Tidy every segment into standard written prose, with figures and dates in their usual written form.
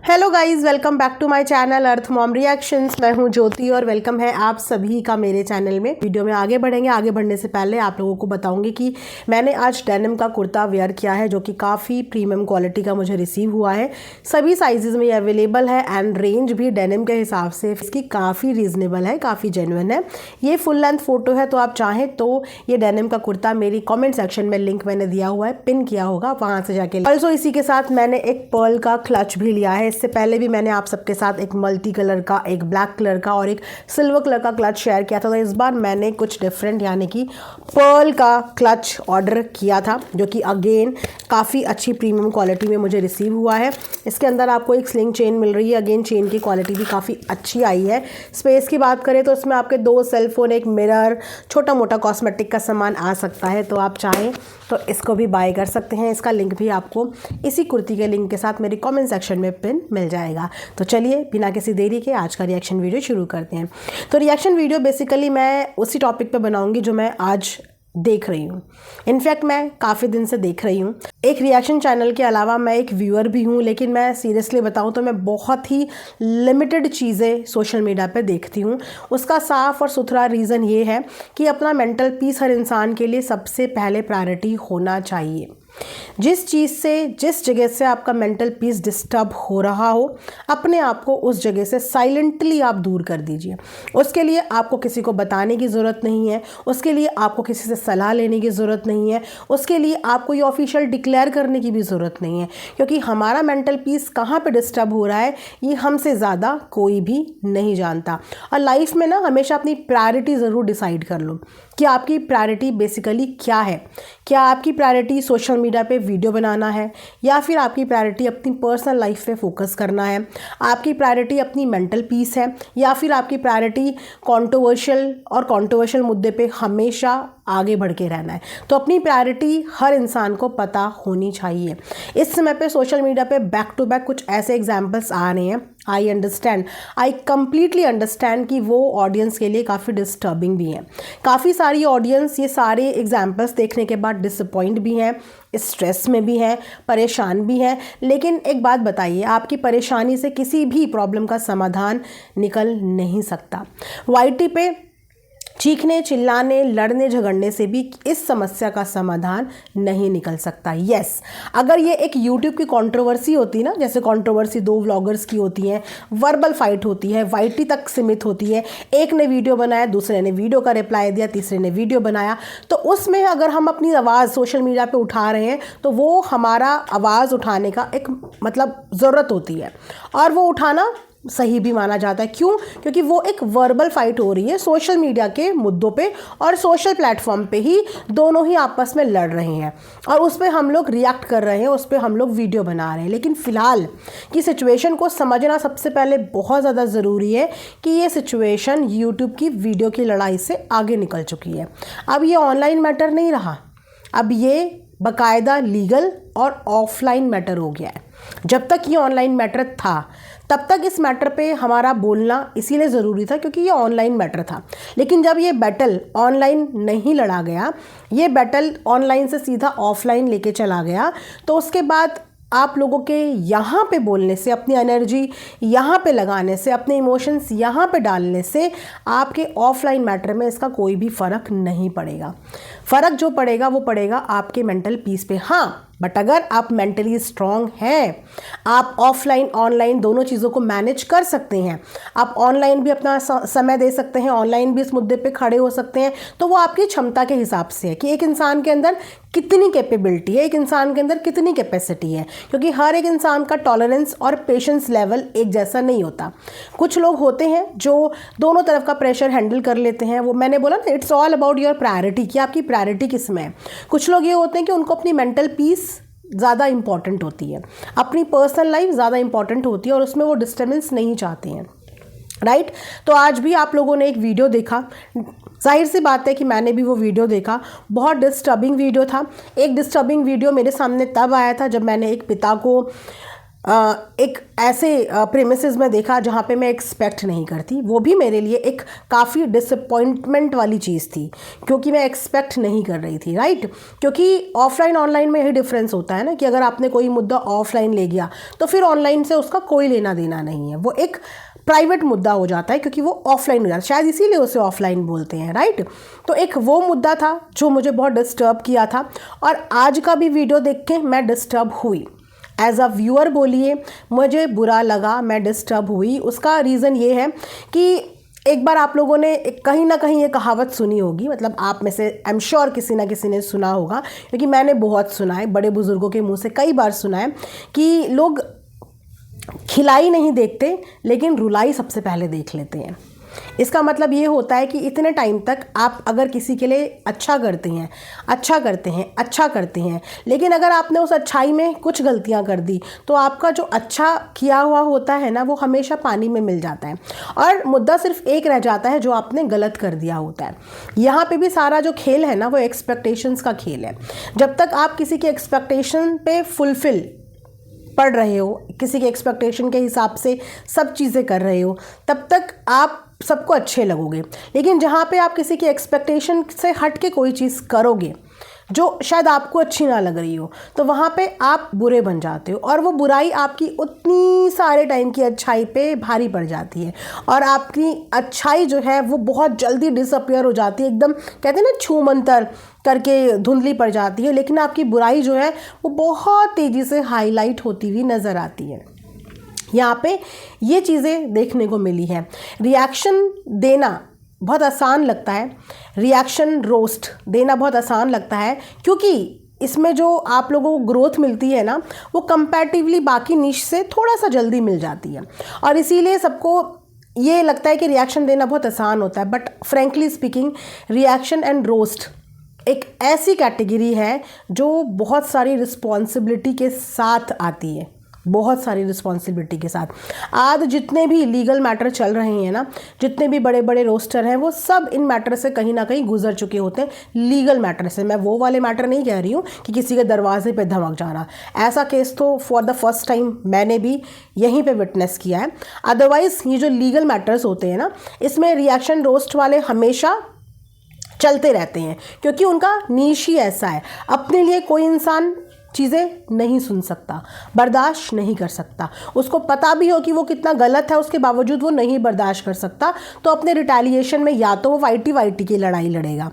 Hello guys, welcome back to my channel Arth mom reactions. मैं हूं ज्योति और वेलकम है आप सभी का मेरे चैनल में। वीडियो में आगे बढ़ेंगे। आगे बढ़ने से पहले आप लोगों को बताऊंगी कि मैंने आज डेनिम का कुर्ता वेयर किया है जो कि काफ़ी प्रीमियम क्वालिटी का मुझे रिसीव हुआ है। सभी साइजेस में ये अवेलेबल है एंड रेंज भी डेनिम के हिसाब से इसकी काफ़ी रीजनेबल है, काफ़ी जेन्युइन है। ये फुल लेंथ फोटो है, तो आप चाहें तो ये डेनिम का कुर्ता मेरी कॉमेंट सेक्शन में लिंक मैंने दिया हुआ है, पिन किया होगा, वहाँ से जाके। ऑल्सो इसी के साथ मैंने एक पर्ल का क्लच भी लिया है। इससे पहले भी मैंने आप सबके साथ एक मल्टी कलर का, एक ब्लैक कलर का और एक सिल्वर कलर का क्लच शेयर किया था। तो इस बार मैंने कुछ डिफरेंट यानी कि पर्ल का क्लच ऑर्डर किया था जो कि अगेन काफ़ी अच्छी प्रीमियम क्वालिटी में मुझे रिसीव हुआ है। इसके अंदर आपको एक स्लिंग चेन मिल रही है। अगेन चेन की क्वालिटी भी काफ़ी अच्छी आई है। स्पेस की बात करें तो इसमें आपके 2 सेलफोन, एक मिरर, छोटा मोटा कॉस्मेटिक का सामान आ सकता है। तो आप चाहें तो इसको भी बाय कर सकते हैं। इसका लिंक भी आपको इसी कुर्ती के लिंक के साथ मेरी कमेंट सेक्शन में पिन मिल जाएगा। तो चलिए बिना किसी देरी के आज का रिएक्शन वीडियो शुरू करते हैं। तो रिएक्शन वीडियो बेसिकली मैं उसी टॉपिक पे बनाऊंगी जो मैं आज देख रही हूँ। इनफैक्ट मैं काफ़ी दिन से देख रही हूँ। एक रिएक्शन चैनल के अलावा मैं एक व्यूअर भी हूँ, लेकिन मैं सीरियसली बताऊँ तो मैं बहुत ही लिमिटेड चीज़ें सोशल मीडिया पे देखती हूँ। उसका साफ और सुथरा रीज़न ये है कि अपना मेंटल पीस हर इंसान के लिए सबसे पहले प्रायोरिटी होना चाहिए। जिस चीज़ से, जिस जगह से आपका मेंटल पीस डिस्टर्ब हो रहा हो, अपने आप को उस जगह से साइलेंटली आप दूर कर दीजिए। उसके लिए आपको किसी को बताने की ज़रूरत नहीं है, उसके लिए आपको किसी से सलाह लेने की ज़रूरत नहीं है, उसके लिए आपको ये ऑफिशियल डिक्लेयर करने की भी ज़रूरत नहीं है, क्योंकि हमारा मेंटल पीस कहाँ पे डिस्टर्ब हो रहा है ये हमसे ज़्यादा कोई भी नहीं जानता। और लाइफ में ना हमेशा अपनी प्रायोरिटी ज़रूर डिसाइड कर लो कि आपकी प्रायोरिटी बेसिकली क्या है। क्या आपकी प्रायोरिटी सोशल मीडिया पे वीडियो बनाना है, या फिर आपकी प्रायोरिटी अपनी पर्सनल लाइफ पे फोकस करना है? आपकी प्रायोरिटी अपनी मेंटल पीस है, या फिर आपकी प्रायोरिटी कंट्रोवर्शियल मुद्दे पे हमेशा आगे बढ़ के रहना है? तो अपनी प्रायोरिटी हर इंसान को पता होनी चाहिए। इस समय पे सोशल मीडिया पे बैक टू बैक कुछ ऐसे एग्जाम्पल्स आ रहे हैं। आई कंप्लीटली अंडरस्टैंड कि वो ऑडियंस के लिए काफ़ी डिस्टर्बिंग भी हैं। काफ़ी सारी ऑडियंस ये सारे एग्जाम्पल्स देखने के बाद डिसअपॉइंट भी हैं, स्ट्रेस में भी हैं, परेशान भी हैं। लेकिन एक बात बताइए, आपकी परेशानी से किसी भी प्रॉब्लम का समाधान निकल नहीं सकता। वाईटी पे चीखने, चिल्लाने, लड़ने झगड़ने से भी इस समस्या का समाधान नहीं निकल सकता। यस, अगर ये एक यूट्यूब की कंट्रोवर्सी होती ना, जैसे कंट्रोवर्सी 2 व्लॉगर्स की होती है, वर्बल फाइट होती है, वाईटी तक सीमित होती है, एक ने वीडियो बनाया, दूसरे ने वीडियो का रिप्लाई दिया, तीसरे ने वीडियो बनाया, तो उसमें अगर हम अपनी आवाज़ सोशल मीडिया पे उठा रहे हैं तो वो हमारा आवाज़ उठाने का एक ज़रूरत होती है, और वो उठाना सही भी माना जाता है। क्यों? क्योंकि वो एक वर्बल फाइट हो रही है सोशल मीडिया के मुद्दों पे, और सोशल प्लेटफॉर्म पे ही दोनों ही आपस में लड़ रहे हैं, और उस पर हम लोग रिएक्ट कर रहे हैं, उस पर हम लोग वीडियो बना रहे हैं। लेकिन फ़िलहाल की सिचुएशन को समझना सबसे पहले बहुत ज़्यादा ज़रूरी है कि ये सिचुएशन यूट्यूब की वीडियो की लड़ाई से आगे निकल चुकी है। अब ये ऑनलाइन मैटर नहीं रहा, अब ये बाकायदा लीगल और ऑफलाइन मैटर हो गया है। जब तक ये ऑनलाइन मैटर था तब तक इस मैटर पे हमारा बोलना इसीलिए ज़रूरी था क्योंकि ये ऑनलाइन मैटर था। लेकिन जब ये बैटल ऑनलाइन नहीं लड़ा गया, ये बैटल ऑनलाइन से सीधा ऑफलाइन लेके चला गया, तो उसके बाद आप लोगों के यहाँ पे बोलने से, अपनी एनर्जी यहाँ पे लगाने से, अपने इमोशंस यहाँ पे डालने से आपके ऑफलाइन मैटर में इसका कोई भी फ़र्क नहीं पड़ेगा। फ़र्क जो पड़ेगा वो पड़ेगा आपके मेंटल पीस पे। हाँ, बट अगर आप मेंटली स्ट्रांग हैं, आप ऑफलाइन ऑनलाइन दोनों चीज़ों को मैनेज कर सकते हैं, आप ऑनलाइन भी अपना समय दे सकते हैं, ऑनलाइन भी इस मुद्दे पे खड़े हो सकते हैं, तो वो आपकी क्षमता के हिसाब से है कि एक इंसान के अंदर कितनी कैपेबिलिटी है, एक इंसान के अंदर कितनी कैपेसिटी है। क्योंकि हर एक इंसान का टॉलरेंस और पेशेंस लेवल एक जैसा नहीं होता। कुछ लोग होते हैं जो दोनों तरफ का प्रेशर हैंडल कर लेते हैं। वो मैंने बोला ना, it's all about your priority, कि आपकी प्रायोरिटी किस में है। कुछ लोग ये होते हैं कि उनको अपनी मेंटल पीस ज़्यादा इंपॉर्टेंट होती है, अपनी पर्सनल लाइफ ज़्यादा इंपॉर्टेंट होती है, और उसमें वो डिस्टर्बेंस नहीं चाहते हैं। राइट? तो आज भी आप लोगों ने एक वीडियो देखा, जाहिर सी बात है कि मैंने भी वो वीडियो देखा। बहुत डिस्टर्बिंग वीडियो था। एक डिस्टर्बिंग वीडियो मेरे सामने तब आया था जब मैंने एक पिता को एक ऐसे प्रेमिसेस में देखा जहाँ पे मैं एक्सपेक्ट नहीं करती, वो भी मेरे लिए एक काफ़ी डिसअपॉइंटमेंट वाली चीज़ थी, क्योंकि मैं एक्सपेक्ट नहीं कर रही थी, राइट। क्योंकि ऑफलाइन ऑनलाइन में यही डिफरेंस होता है ना, कि अगर आपने कोई मुद्दा ऑफलाइन ले गया तो फिर ऑनलाइन से उसका कोई लेना देना नहीं है, वो एक प्राइवेट मुद्दा हो जाता है, क्योंकि वो ऑफलाइन हो जाता है, शायद इसीलिए उसे ऑफलाइन बोलते हैं, राइट। तो एक वो मुद्दा था जो मुझे बहुत डिस्टर्ब किया था, और आज का भी वीडियो देख के मैं डिस्टर्ब हुई। एज अ व्यूअर बोलिए, मुझे बुरा लगा, मैं डिस्टर्ब हुई। उसका रीज़न ये है कि एक बार आप लोगों ने कहीं ना कहीं ये कहावत सुनी होगी, मतलब आप में से आई एम श्योर किसी ना किसी ने सुना होगा, क्योंकि मैंने बहुत सुना है, बड़े बुजुर्गों के मुंह से कई बार सुना है कि लोग खिलाई नहीं देखते लेकिन रुलाई सबसे पहले देख लेते हैं। इसका मतलब ये होता है कि इतने टाइम तक आप अगर किसी के लिए अच्छा करते हैं, लेकिन अगर आपने उस अच्छाई में कुछ गलतियां कर दी तो आपका जो अच्छा किया हुआ होता है ना, वो हमेशा पानी में मिल जाता है, और मुद्दा सिर्फ एक रह जाता है जो आपने गलत कर दिया होता है। यहाँ पे भी सारा जो खेल है ना, वो एक्सपेक्टेशंस का खेल है। जब तक आप किसी के एक्सपेक्टेशन पे फुलफिल पढ़ रहे हो, किसी के एक्सपेक्टेशन के हिसाब से सब चीज़ें कर रहे हो, तब तक आप सबको अच्छे लगोगे। लेकिन जहाँ पे आप किसी के एक्सपेक्टेशन से हट के कोई चीज़ करोगे जो शायद आपको अच्छी ना लग रही हो, तो वहाँ पे आप बुरे बन जाते हो, और वो बुराई आपकी उतनी सारे टाइम की अच्छाई पे भारी पड़ जाती है, और आपकी अच्छाई जो है वो बहुत जल्दी डिसअपियर हो जाती है, एकदम कहते हैं ना छू मंतर करके धुंधली पड़ जाती है। लेकिन आपकी बुराई जो है वो बहुत तेज़ी से हाईलाइट होती हुई नज़र आती है। यहाँ पे ये चीज़ें देखने को मिली है। रिएक्शन देना बहुत आसान लगता है, रिएक्शन रोस्ट देना बहुत आसान लगता है, क्योंकि इसमें जो आप लोगों को ग्रोथ मिलती है ना, वो कंपैरेटिवली बाकी निश से थोड़ा सा जल्दी मिल जाती है, और इसीलिए सबको ये लगता है कि रिएक्शन देना बहुत आसान होता है। But frankly speaking, reaction and roast एक ऐसी कैटेगरी है जो बहुत सारी रिस्पॉन्सिबिलिटी के साथ आती है, बहुत सारी रिस्पॉन्सिबिलिटी के साथ। आज जितने भी लीगल मैटर चल रहे हैं ना, जितने भी बड़े बड़े रोस्टर हैं, वो सब इन मैटर से कहीं ना कहीं गुजर चुके होते हैं, लीगल मैटर से। मैं वो वाले मैटर नहीं कह रही हूँ कि किसी के दरवाजे पे धमक जाना, ऐसा केस तो फॉर द फर्स्ट टाइम मैंने भी यहीं पे विटनेस किया है। अदरवाइज़ ये जो लीगल मैटर्स होते हैं ना, इसमें रिएक्शन रोस्ट वाले हमेशा चलते रहते हैं, क्योंकि उनका नीश ही ऐसा है। अपने लिए कोई इंसान चीज़ें नहीं सुन सकता, बर्दाश्त नहीं कर सकता, उसको पता भी हो कि वो कितना गलत है, उसके बावजूद वो नहीं बर्दाश्त कर सकता, तो अपने रिटेलिएशन में या तो वो वाईटी की लड़ाई लड़ेगा,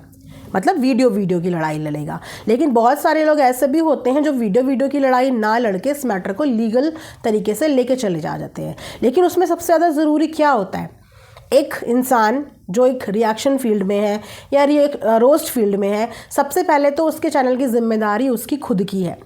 मतलब वीडियो की लड़ाई लड़ेगा। लेकिन बहुत सारे लोग ऐसे भी होते हैं जो वीडियो की लड़ाई ना लड़के इस मैटर को लीगल तरीके से लेके चले जाते हैं। लेकिन उसमें सबसे ज़्यादा ज़रूरी क्या होता है, एक इंसान जो एक रिएक्शन फील्ड में है या एक रोस्ट फील्ड में है, सबसे पहले तो उसके चैनल की जिम्मेदारी उसकी खुद की है।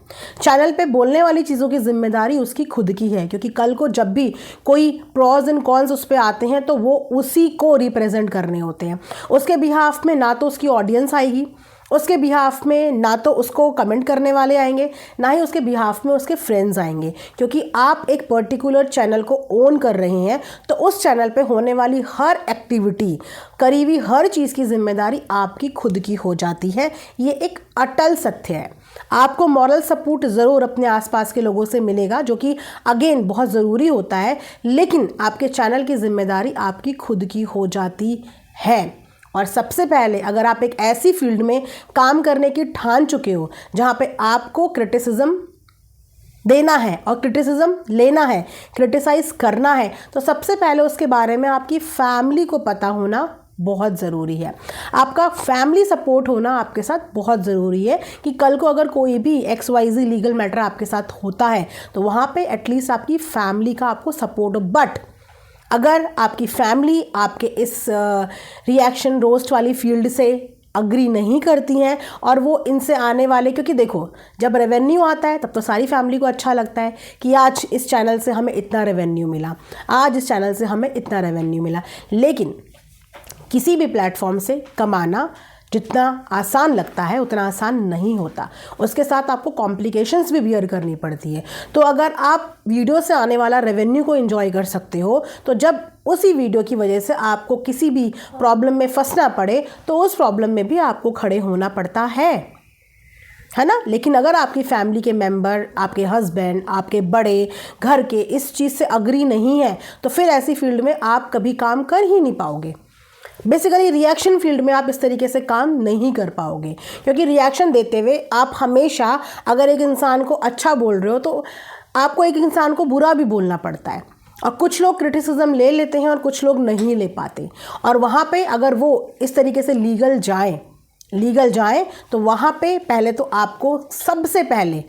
चैनल पे बोलने वाली चीज़ों की जिम्मेदारी उसकी खुद की है, क्योंकि कल को जब भी कोई प्रॉज एंड कॉन्स उस पर आते हैं तो वो उसी को रिप्रेजेंट करने होते हैं। उसके बिहाफ में ना तो उसकी ऑडियंस आएगी, उसके बिहाफ में ना तो उसको कमेंट करने वाले आएंगे, ना ही उसके बिहाफ में उसके फ्रेंड्स आएंगे, क्योंकि आप एक पर्टिकुलर चैनल को ओन कर रहे हैं, तो उस चैनल पे होने वाली हर एक्टिविटी, करीबी हर चीज़ की जिम्मेदारी आपकी खुद की हो जाती है। ये एक अटल सत्य है। आपको मॉरल सपोर्ट ज़रूर अपने आसपास के लोगों से मिलेगा, जो कि अगेन बहुत ज़रूरी होता है, लेकिन आपके चैनल की जिम्मेदारी आपकी खुद की हो जाती है। और सबसे पहले अगर आप एक ऐसी फील्ड में काम करने की ठान चुके हो जहाँ पे आपको क्रिटिसिज्म देना है और क्रिटिसिज्म लेना है, क्रिटिसाइज़ करना है, तो सबसे पहले उसके बारे में आपकी फैमिली को पता होना बहुत ज़रूरी है। आपका फैमिली सपोर्ट होना आपके साथ बहुत ज़रूरी है, कि कल को अगर कोई भी XYZ लीगल मैटर आपके साथ होता है तो वहाँ पे एटलीस्ट आपकी फैमिली का आपको सपोर्ट हो। बट अगर आपकी फैमिली आपके इस रिएक्शन रोस्ट वाली फील्ड से अग्री नहीं करती हैं, और वो इनसे आने वाले, क्योंकि देखो जब रेवेन्यू आता है तब तो सारी फैमिली को अच्छा लगता है कि आज इस चैनल से हमें इतना रेवेन्यू मिला, आज इस चैनल से हमें इतना रेवेन्यू मिला। लेकिन किसी भी प्लेटफॉर्म से कमाना जितना आसान लगता है उतना आसान नहीं होता, उसके साथ आपको कॉम्प्लिकेशंस भी बियर करनी पड़ती है। तो अगर आप वीडियो से आने वाला रेवेन्यू को एंजॉय कर सकते हो, तो जब उसी वीडियो की वजह से आपको किसी भी प्रॉब्लम में फंसना पड़े तो उस प्रॉब्लम में भी आपको खड़े होना पड़ता है। है ना। लेकिन अगर आपकी फैमिली के मेंबर, आपके हस्बैंड, आपके बड़े घर के इस चीज़ से अग्री नहीं है तो फिर ऐसी फील्ड में आप कभी काम कर ही नहीं पाओगे। बेसिकली रिएक्शन फील्ड में आप इस तरीके से काम नहीं कर पाओगे, क्योंकि रिएक्शन देते हुए आप हमेशा अगर एक इंसान को अच्छा बोल रहे हो तो आपको एक इंसान को बुरा भी बोलना पड़ता है। और कुछ लोग क्रिटिसिज्म ले लेते हैं और कुछ लोग नहीं ले पाते, और वहाँ पे अगर वो इस तरीके से लीगल जाए तो वहाँ पे पहले तो आपको सबसे पहले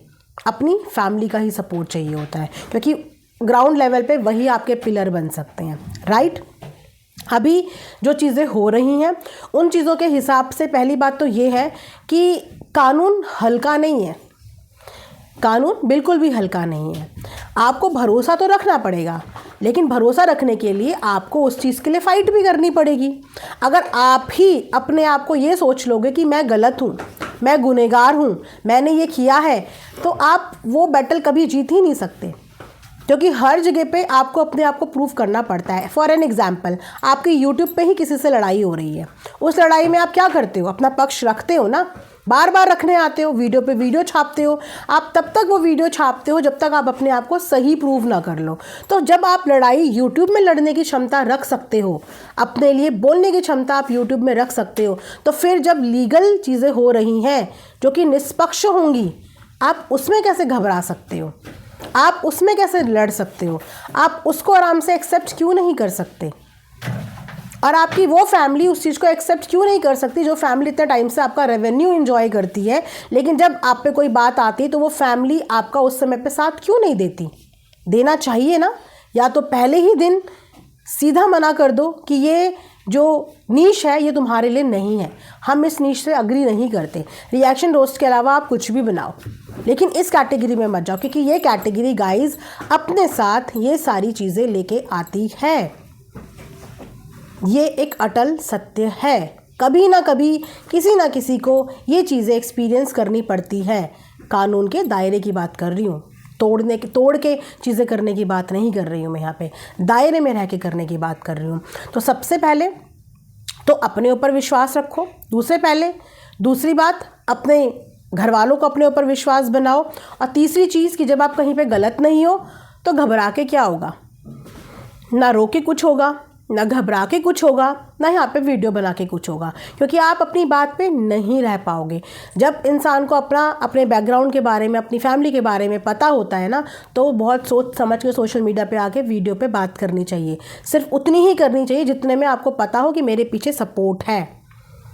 अपनी फैमिली का ही सपोर्ट चाहिए होता है, क्योंकि ग्राउंड लेवल पे वही आपके पिलर बन सकते हैं, राइट। अभी जो चीज़ें हो रही हैं उन चीज़ों के हिसाब से पहली बात तो ये है कि कानून हल्का नहीं है, कानून बिल्कुल भी हल्का नहीं है। आपको भरोसा तो रखना पड़ेगा, लेकिन भरोसा रखने के लिए आपको उस चीज़ के लिए फ़ाइट भी करनी पड़ेगी। अगर आप ही अपने आप को ये सोच लोगे कि मैं गलत हूँ, मैं गुनहगार हूँ, मैंने ये किया है, तो आप वो बैटल कभी जीत ही नहीं सकते, क्योंकि हर जगह पे आपको अपने आप को प्रूव करना पड़ता है। फॉर एन एग्जाम्पल, आपके यूट्यूब पे ही किसी से लड़ाई हो रही है, उस लड़ाई में आप क्या करते हो, अपना पक्ष रखते हो ना, बार बार रखने आते हो, वीडियो पे वीडियो छापते हो। आप तब तक वो वीडियो छापते हो जब तक आप अपने आप को सही प्रूव ना कर लो। तो जब आप लड़ाई यूट्यूब में लड़ने की क्षमता रख सकते हो, अपने लिए बोलने की क्षमता आप यूट्यूब में रख सकते हो, तो फिर जब लीगल चीज़ें हो रही हैं जो कि निष्पक्ष होंगी, आप उसमें कैसे घबरा सकते हो, आप उसमें कैसे लड़ सकते हो, आप उसको आराम से एक्सेप्ट क्यों नहीं कर सकते। और आपकी वो फैमिली उस चीज़ को एक्सेप्ट क्यों नहीं कर सकती जो फैमिली इतने टाइम से आपका रेवेन्यू एंजॉय करती है, लेकिन जब आप पे कोई बात आती है तो वो फैमिली आपका उस समय पे साथ क्यों नहीं देती। देना चाहिए ना, या तो पहले ही दिन सीधा मना कर दो कि ये जो नीश है ये तुम्हारे लिए नहीं है, हम इस नीश से अग्री नहीं करते। रिएक्शन रोस्ट के अलावा आप कुछ भी बनाओ, लेकिन इस कैटेगरी में मत जाओ, क्योंकि ये कैटेगरी गाइज अपने साथ ये सारी चीज़ें लेके आती है। ये एक अटल सत्य है, कभी ना कभी किसी ना किसी को ये चीज़ें एक्सपीरियंस करनी पड़ती है। कानून के दायरे की बात कर रही हूँ, तोड़ के चीज़ें करने की बात नहीं कर रही हूँ मैं, यहाँ पे दायरे में रह के करने की बात कर रही हूँ। तो सबसे पहले तो अपने ऊपर विश्वास रखो, दूसरी बात अपने घर वालों को अपने ऊपर विश्वास बनाओ, और तीसरी चीज़ कि जब आप कहीं पे गलत नहीं हो तो घबरा के क्या होगा, ना रो के कुछ होगा, ना घबरा के कुछ होगा, ना यहाँ पे वीडियो बना के कुछ होगा, क्योंकि आप अपनी बात पे नहीं रह पाओगे। जब इंसान को अपने बैकग्राउंड के बारे में, अपनी फैमिली के बारे में पता होता है ना, तो बहुत सोच समझ के सोशल मीडिया पे आके वीडियो पे बात करनी चाहिए। सिर्फ उतनी ही करनी चाहिए जितने में आपको पता हो कि मेरे पीछे सपोर्ट है,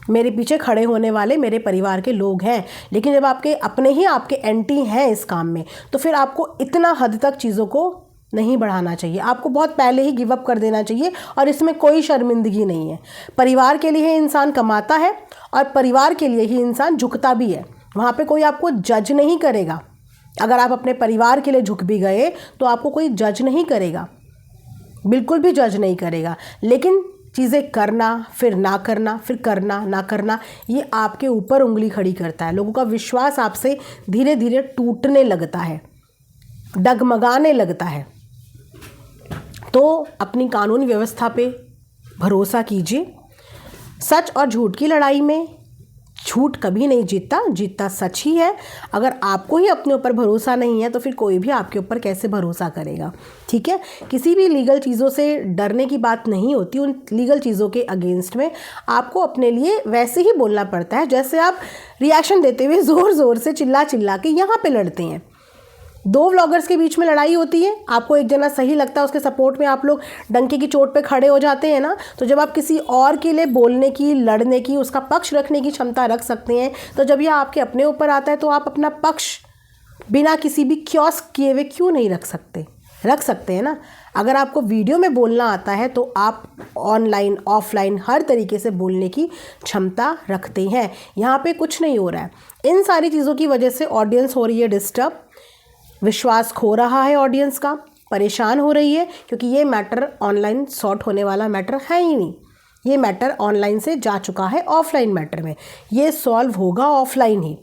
मेरे पीछे खड़े होने वाले मेरे परिवार के लोग हैं। लेकिन जब आपके एंटी हैं इस काम में, तो फिर आपको इतना हद तक चीज़ों को नहीं बढ़ाना चाहिए, आपको बहुत पहले ही गिव अप कर देना चाहिए। और इसमें कोई शर्मिंदगी नहीं है। परिवार के लिए इंसान कमाता है और परिवार के लिए ही इंसान झुकता भी है। वहाँ पे कोई आपको जज नहीं करेगा। अगर आप अपने परिवार के लिए झुक भी गए तो आपको कोई जज नहीं करेगा, बिल्कुल भी जज नहीं करेगा। लेकिन चीज़ें करना, फिर ना करना, फिर करना ना करना, ये आपके ऊपर उंगली खड़ी करता है। लोगों का विश्वास आपसे धीरे धीरे टूटने लगता है, डगमगाने लगता है। तो अपनी कानूनी व्यवस्था पे भरोसा कीजिए। सच और झूठ की लड़ाई में झूठ कभी नहीं जीतता, जीतता सच ही है। अगर आपको ही अपने ऊपर भरोसा नहीं है तो फिर कोई भी आपके ऊपर कैसे भरोसा करेगा, ठीक है। किसी भी लीगल चीज़ों से डरने की बात नहीं होती। उन लीगल चीज़ों के अगेंस्ट में आपको अपने लिए वैसे ही बोलना पड़ता है जैसे आप रिएक्शन देते हुए ज़ोर ज़ोर से चिल्ला के यहाँ पे लड़ते हैं। दो व्लॉगर्स के बीच में लड़ाई होती है, आपको एक जना सही लगता है, उसके सपोर्ट में आप लोग डंके की चोट पे खड़े हो जाते हैं ना। तो जब आप किसी और के लिए बोलने की, लड़ने की, उसका पक्ष रखने की क्षमता रख सकते हैं, तो जब यह आपके अपने ऊपर आता है तो आप अपना पक्ष बिना किसी भी कियोस्क किए हुए क्यों नहीं रख सकते हैं ना। अगर आपको वीडियो में बोलना आता है तो आप ऑनलाइन ऑफलाइन हर तरीके से बोलने की क्षमता रखते हैं। यहाँ पे कुछ नहीं हो रहा है। इन सारी चीज़ों की वजह से ऑडियंस हो रही है डिस्टर्ब, विश्वास खो रहा है ऑडियंस का, परेशान हो रही है, क्योंकि ये मैटर ऑनलाइन सॉर्ट होने वाला मैटर है ही नहीं। ये मैटर ऑनलाइन से जा चुका है ऑफलाइन मैटर में। ये सॉल्व होगा ऑफलाइन ही,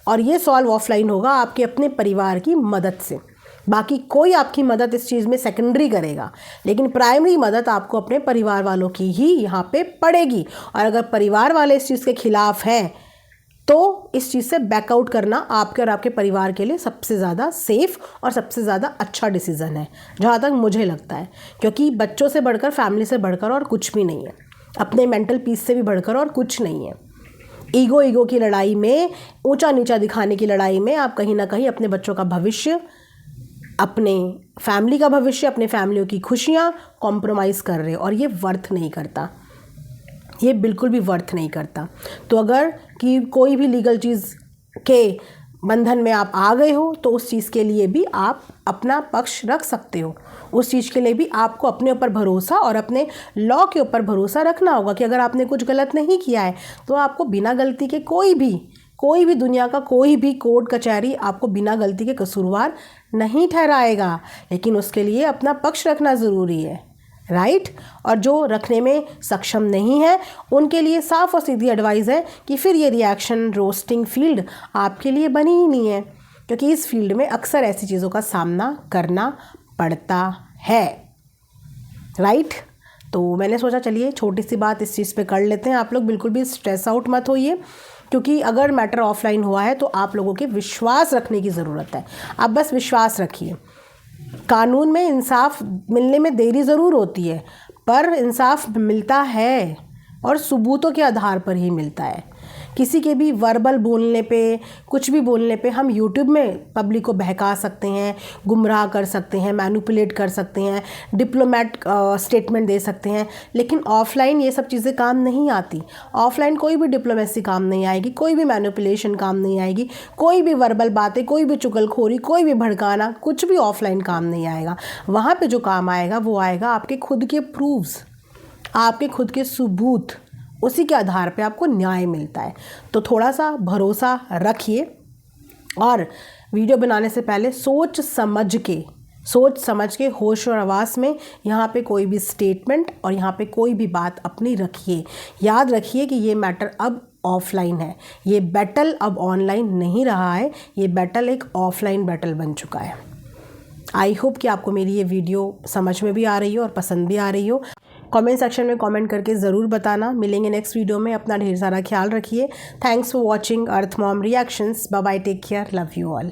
और ये सॉल्व ऑफलाइन होगा आपके अपने परिवार की मदद से। बाकी कोई आपकी मदद इस चीज़ में सेकेंडरी करेगा, लेकिन प्राइमरी मदद आपको अपने परिवार वालों की ही यहाँ पे पड़ेगी। और अगर परिवार वाले इस चीज़ के खिलाफ हैं तो इस चीज़ से बैकआउट करना आपके और आपके परिवार के लिए सबसे ज़्यादा सेफ़ और सबसे ज़्यादा अच्छा डिसीज़न है, जहाँ तक मुझे लगता है। क्योंकि बच्चों से बढ़कर, फैमिली से बढ़कर और कुछ भी नहीं है, अपने मेंटल पीस से भी बढ़कर और कुछ नहीं है। ईगो की लड़ाई में, ऊंचा नीचा दिखाने की लड़ाई में आप कहीं ना कहीं अपने बच्चों का भविष्य, अपने फैमिली का भविष्य, अपने फैमिलियों की खुशियाँ कॉम्प्रोमाइज़ कर रहे हो, और ये वर्थ नहीं करता, ये बिल्कुल भी वर्थ नहीं करता। तो अगर कि कोई भी लीगल चीज़ के बंधन में आप आ गए हो तो उस चीज़ के लिए भी आप अपना पक्ष रख सकते हो। उस चीज़ के लिए भी आपको अपने ऊपर भरोसा और अपने लॉ के ऊपर भरोसा रखना होगा कि अगर आपने कुछ गलत नहीं किया है तो आपको बिना गलती के कोई भी दुनिया का कोई भी कोर्ट कचहरी आपको बिना गलती के कसूरवार नहीं ठहराएगा। लेकिन उसके लिए अपना पक्ष रखना ज़रूरी है, राइट। और जो रखने में सक्षम नहीं है उनके लिए साफ और सीधी एडवाइस है कि फिर ये रिएक्शन रोस्टिंग फील्ड आपके लिए बनी ही नहीं है, क्योंकि इस फील्ड में अक्सर ऐसी चीज़ों का सामना करना पड़ता है, राइट। तो मैंने सोचा चलिए छोटी सी बात इस चीज़ पे कर लेते हैं। आप लोग बिल्कुल भी स्ट्रेस आउट मत होइए, क्योंकि अगर मैटर ऑफलाइन हुआ है तो आप लोगों के विश्वास रखने की ज़रूरत है। आप बस विश्वास रखिए। कानून में इंसाफ मिलने में देरी ज़रूर होती है, पर इंसाफ मिलता है और सबूतों के आधार पर ही मिलता है। किसी के भी वर्बल बोलने पे, कुछ भी बोलने पे हम यूट्यूब में पब्लिक को बहका सकते हैं, गुमराह कर सकते हैं, मैनिपुलेट कर सकते हैं, डिप्लोमेट स्टेटमेंट दे सकते हैं, लेकिन ऑफलाइन ये सब चीज़ें काम नहीं आती। ऑफलाइन कोई भी डिप्लोमेसी काम नहीं आएगी, कोई भी मैनिपुलेशन काम नहीं आएगी, कोई भी वर्बल बातें, कोई भी चुगलखोरी, कोई भी भड़काना, कुछ भी ऑफलाइन काम नहीं आएगा। वहाँ पे जो काम आएगा वो आएगा आपके खुद के प्रूफ्स, आपके खुद के सबूत, उसी के आधार पे आपको न्याय मिलता है। तो थोड़ा सा भरोसा रखिए और वीडियो बनाने से पहले सोच समझ के होश और आवाज़ में यहाँ पे कोई भी स्टेटमेंट और यहाँ पे कोई भी बात अपनी रखिए। याद रखिए कि ये मैटर अब ऑफलाइन है, ये बैटल अब ऑनलाइन नहीं रहा है, ये बैटल एक ऑफलाइन बैटल बन चुका है। आई होप कि आपको मेरी ये वीडियो समझ में भी आ रही हो और पसंद भी आ रही हो। कमेंट सेक्शन में कमेंट करके ज़रूर बताना। मिलेंगे नेक्स्ट वीडियो में। अपना ढेर सारा ख्याल रखिए। Thanks for watching Arth mom reactions. Bye bye, take care, love you all.